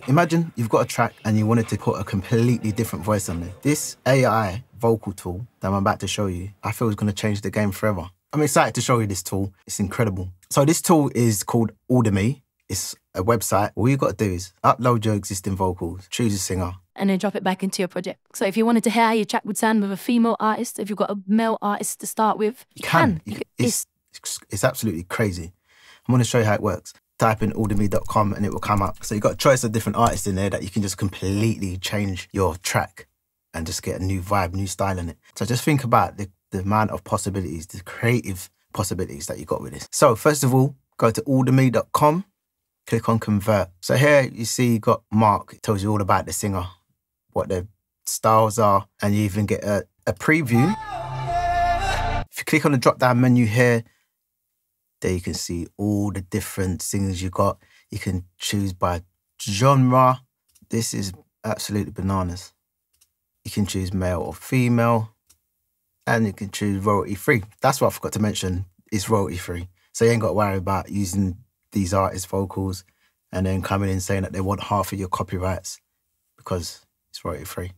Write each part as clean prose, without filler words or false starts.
Imagine you've got a track and you wanted to put a completely different voice on there. This AI vocal tool that I'm about to show you, I feel is going to change the game forever. I'm excited to show you this tool. It's incredible. So this tool is called Audimee. It's a website. All you've got to do is upload your existing vocals, choose a singer, and then drop it back into your project. So if you wanted to hear how your track would sound with a female artist, if you've got a male artist to start with, you can. It's absolutely crazy. I'm going to show you how it works. Type in audimee.com and it will come up. So you've got a choice of different artists in there that you can just completely change your track and just get a new vibe, new style in it. So just think about the amount of possibilities, the creative possibilities that you got with this. So first of all, go to audimee.com, click on convert. So here you see you got Mark. It tells you all about the singer, what their styles are, and you even get a preview. If you click on the drop-down menu here, there you can see all the different singers you got. You can choose by genre. This is absolutely bananas. You can choose male or female, and you can choose royalty-free. That's what I forgot to mention, it's royalty-free. So you ain't got to worry about using these artists' vocals and then coming in saying that they want half of your copyrights because it's royalty-free.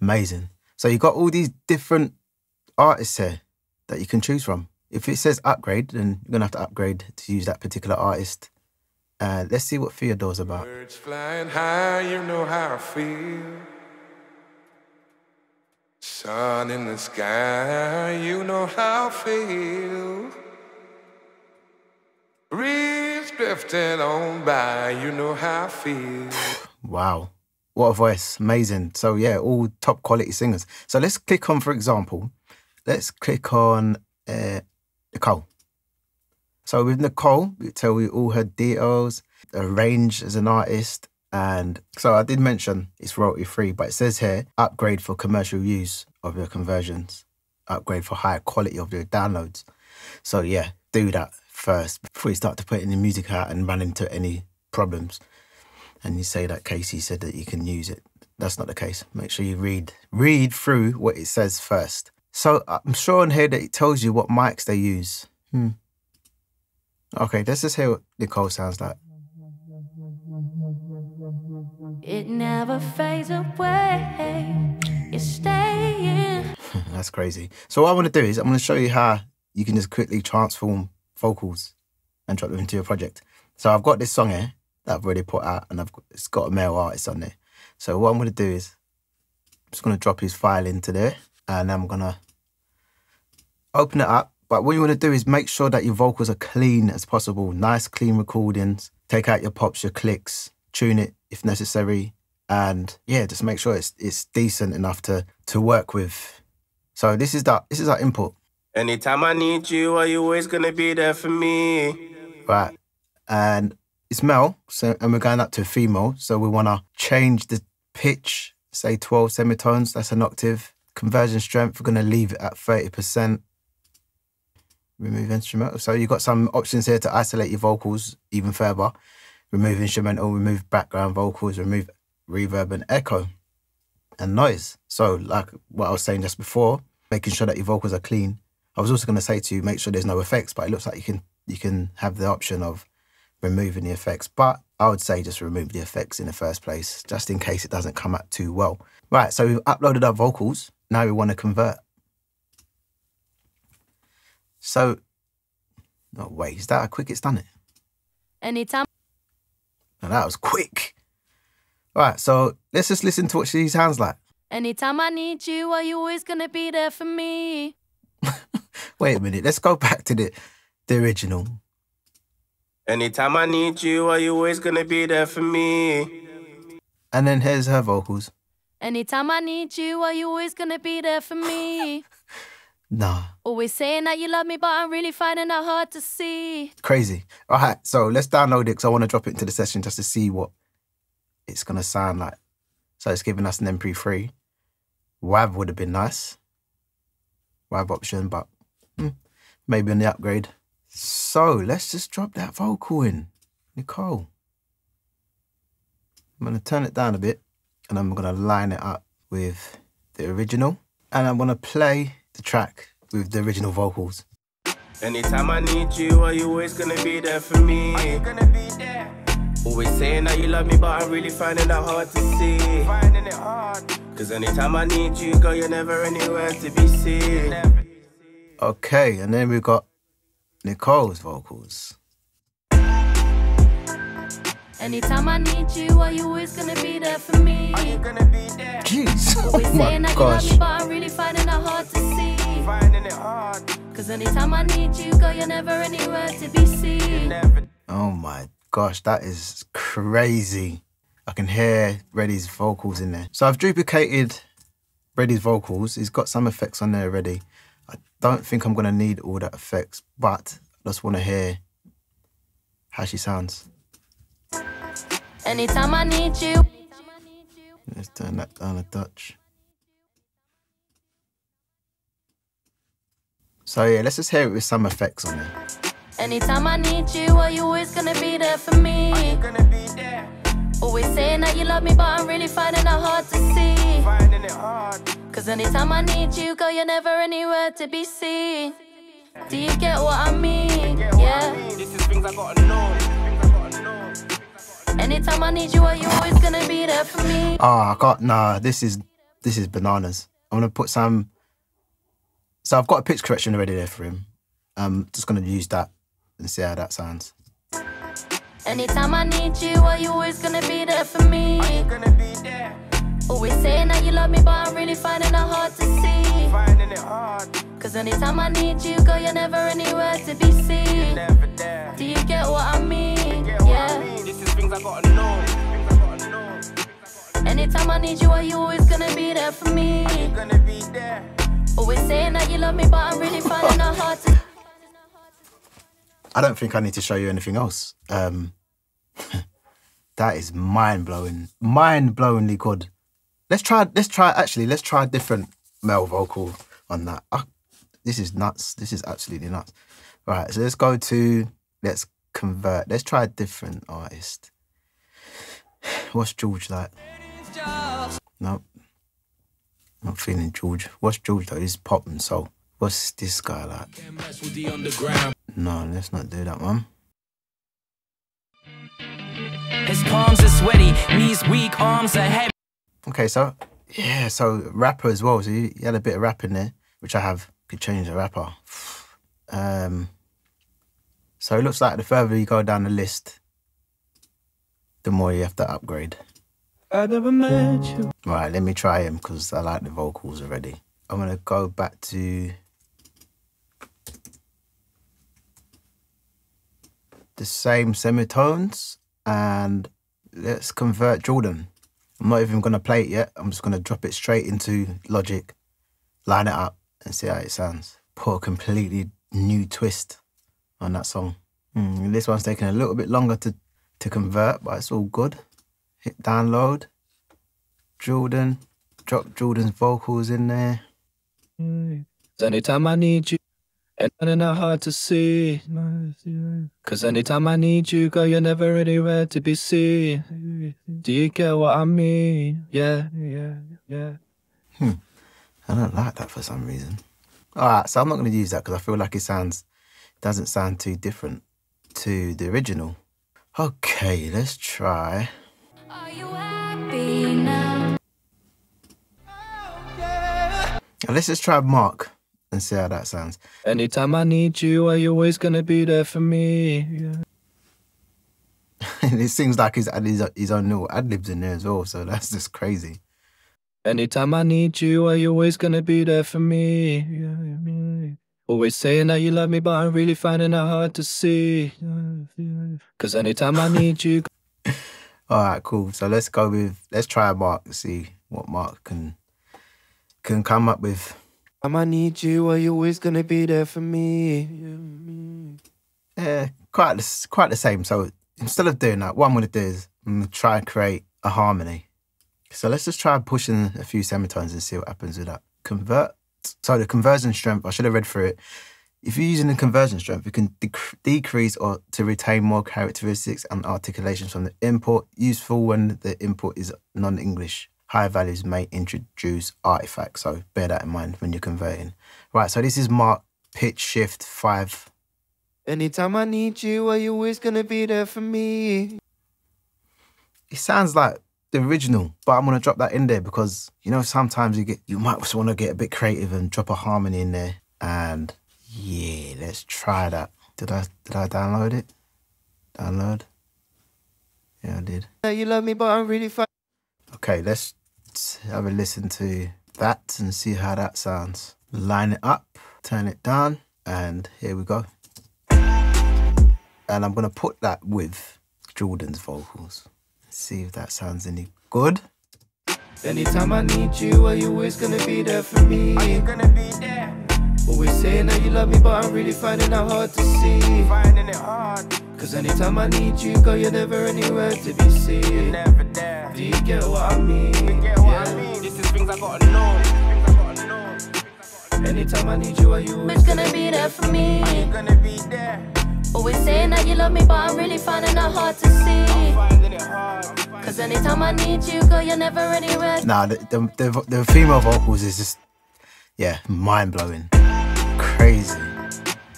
Amazing. So you've got all these different artists here that you can choose from. If it says upgrade, then you're going to have to upgrade to use that particular artist. Let's see what Theodore's about. Birds flying high, you know how I feel. Sun in the sky, you know how I feel. Breeze drifting on by, you know how I feel. Wow. What a voice. Amazing. So yeah, all top quality singers. So let's click on, for example, let's click on Nicole. So with Nicole, we tell you all her details, her range as an artist. And so I did mention it's royalty free, but it says here, upgrade for commercial use of your conversions, upgrade for higher quality of your downloads. So yeah, do that first before you start to put any music out and run into any problems. And you say that Casey said that you can use it. That's not the case. Make sure you read through what it says first. So I'm sure on here that it tells you what mics they use. Okay, let's just hear what Nicole sounds like. It never fades away. It's staying. That's crazy. So what I want to do is I'm going to show you how you can just quickly transform vocals and drop them into your project. So I've got this song here that I've already put out, and it's got a male artist on there. So what I'm going to do is I'm just going to drop his file into there, and I'm going to open it up. But what you want to do is make sure that your vocals are clean as possible. Nice, clean recordings. Take out your pops, your clicks, tune it if necessary. And yeah, just make sure it's decent enough to work with. So this is our input. Anytime I need you, are you always going to be there for me? Right. And it's male, and we're going up to female. So we want to change the pitch, say 12 semitones. That's an octave. Conversion strength, we're going to leave it at 30%. Remove instrumental. So you've got some options here to isolate your vocals even further. Remove instrumental, remove background vocals, remove reverb and echo and noise. So like what I was saying just before, making sure that your vocals are clean. I was also going to say to you, make sure there's no effects, but it looks like you can have the option of removing the effects. But I would say just remove the effects in the first place, just in case it doesn't come out too well. Right, so we've uploaded our vocals. Now we want to convert. So, no way, is that how quick it's done it? Anytime. Now that was quick. All right, so let's just listen to what she sounds like. Anytime I need you, are you always gonna be there for me? Wait a minute, let's go back to the original. Anytime I need you, are you always gonna be there for me? And then here's her vocals. Anytime I need you, are you always gonna be there for me? Nah. Always saying that you love me, but I'm really finding it hard to see. Crazy. All right, so let's download it because I want to drop it into the session just to see what it's going to sound like. So it's giving us an MP3. WAV would have been nice. WAV option, but maybe on the upgrade. So let's just drop that vocal in. Nicole. I'm going to turn it down a bit and I'm going to line it up with the original. And I'm going to play the track with the original vocals. Anytime I need you, are you always gonna be there for me? Are you gonna be there? Always saying that you love me, but I'm really finding that hard to see. Finding it hard. Cause anytime I need you, girl, you're never anywhere to be seen. Okay, and then we've got Nicole's vocals. Anytime I need you, are you always gonna be there for me? Are you gonna be there? Jeez, Always oh my saying that you love gosh. me, but I'm really finding it hard to see. Finding it hard. Cause anytime I need you, girl, you're never anywhere to be seen. Oh my gosh, that is crazy. I can hear Reddy's vocals in there. So I've duplicated Reddy's vocals. He's got some effects on there already. I don't think I'm gonna need all that effects, but I just wanna hear how she sounds. Anytime I need you. Let's turn that down a touch. So yeah, let's just hear it with some effects on there. Anytime I need you, are you always gonna be there for me? Are you gonna be there? Always saying that you love me, but I'm really finding it hard to see. Finding it hard. Cause anytime I need you, girl, you're never anywhere to be seen. Do you get what I mean? Yeah. This is things I gotta know. Anytime I need you, are you always gonna be there for me? I can't, nah, this is bananas. I'm gonna put some, so I've got a pitch correction already there for him. I'm just gonna use that and see how that sounds. Anytime I need you, are you always gonna be there for me? Are you gonna be there? Always saying that you love me, but I'm really finding it hard to see. Finding it hard. Cause anytime I need you, girl, you're never anywhere to be seen. Never there. Do you get what I mean? Yeah. This is things I gotta know. Anytime I need you, are you always gonna be there for me? Are you gonna be there? Always saying that you love me, but I'm really finding it hard to. I don't think I need to show you anything else. That is mind-blowingly good. Let's try a different male vocal on that. This is nuts. This is absolutely nuts. Right, so let's convert. Let's try a different artist. What's George like? Nope. Not feeling George. What's George though? He's pop and soul. What's this guy like? No, let's not do that one. His palms are sweaty, knees weak, arms are heavy. Okay, so yeah, so rapper as well. So he had a bit of rap in there, which I have. Could change the rapper. So it looks like the further you go down the list, the more you have to upgrade. I never met you. Right, let me try him because I like the vocals already. I'm gonna go back to the same semitones and let's convert Jordan. I'm not even gonna play it yet. I'm just gonna drop it straight into Logic, line it up and see how it sounds. Put a completely new twist on that song. This one's taking a little bit longer to convert, but it's all good. Hit download. Jordan. Drop Jordan's vocals in there. Anytime I need you, and finding it hard to see. Cause anytime I need you, girl, you're never anywhere to be seen. Do you get what I mean? Yeah. I don't like that for some reason. All right, so I'm not going to use that because I feel like it doesn't sound too different to the original. Okay, let's try. Are you happy now? And let's just try Mark and see how that sounds. Anytime I need you, are you always gonna be there for me? Yeah. It seems like he's added his own little ad-libs in there as well, so that's just crazy. Anytime I need you, are you always gonna be there for me? Yeah. Always saying that you love me, but I'm really finding it hard to see. Cause anytime I need you. All right, cool. So let's try Mark and see what Mark can come up with. I need you, are you always gonna be there for me? Yeah, quite the same. So instead of doing that, what I'm gonna do is I'm gonna try and create a harmony. So let's just try pushing a few semitones and see what happens with that. Convert. So the conversion strength, I should have read through it. If you're using the conversion strength, you can decrease or to retain more characteristics and articulations from the input. Useful when the input is non-English. Higher values may introduce artifacts, so bear that in mind when you're converting. Right, so this is Mark, pitch shift 5. Anytime I need you, are you always gonna be there for me? it sounds like the original, but I'm gonna drop that in there because you know sometimes you might just want to get a bit creative and drop a harmony in there. And yeah, let's try that. Did I download it? Download. Yeah, I did. You love me, but I'm really fine. Okay, let's have a listen to that and see how that sounds. Line it up, turn it down, and here we go. And I'm gonna put that with Jordan's vocals. See if that sounds any good. Anytime I need you, are you always gonna be there for me? Are you gonna be there? Always saying that you love me, but I'm really finding it hard to see. Finding it hard. Cause anytime I need you, girl, you're never anywhere to be seen. You're never there. Do you get what I mean? You get what I mean? This is things I gotta know. Anytime I need you, are you always gonna be there for me? Are you gonna be there? Always saying that you love me, but I'm really finding it hard to see. Finding it hard. Cause anytime I need you, girl, you're never anywhere. Nah, the female vocals is just, yeah, mind-blowing. Crazy.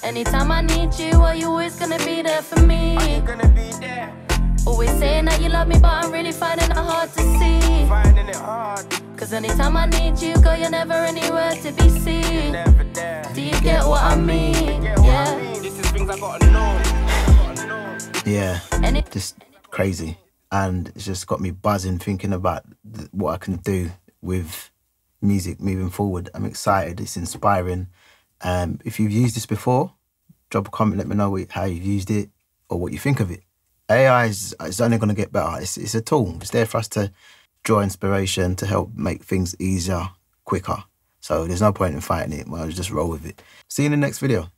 Anytime I need you, are you always gonna be there for me? Are you gonna be there? Always saying that you love me, but I'm really finding it hard to see. Finding it hard. Cause anytime I need you, girl, you're never anywhere to be seen. Never there. Do you get what I mean? Yeah. This is things I gotta know. Yeah, just crazy. And it's just got me buzzing thinking about what I can do with music moving forward. I'm excited, it's inspiring. If you've used this before, drop a comment, let me know how you've used it or what you think of it. AI is only going to get better. It's a tool. It's there for us to draw inspiration, to help make things easier, quicker. So there's no point in fighting it. Well, just roll with it. See you in the next video.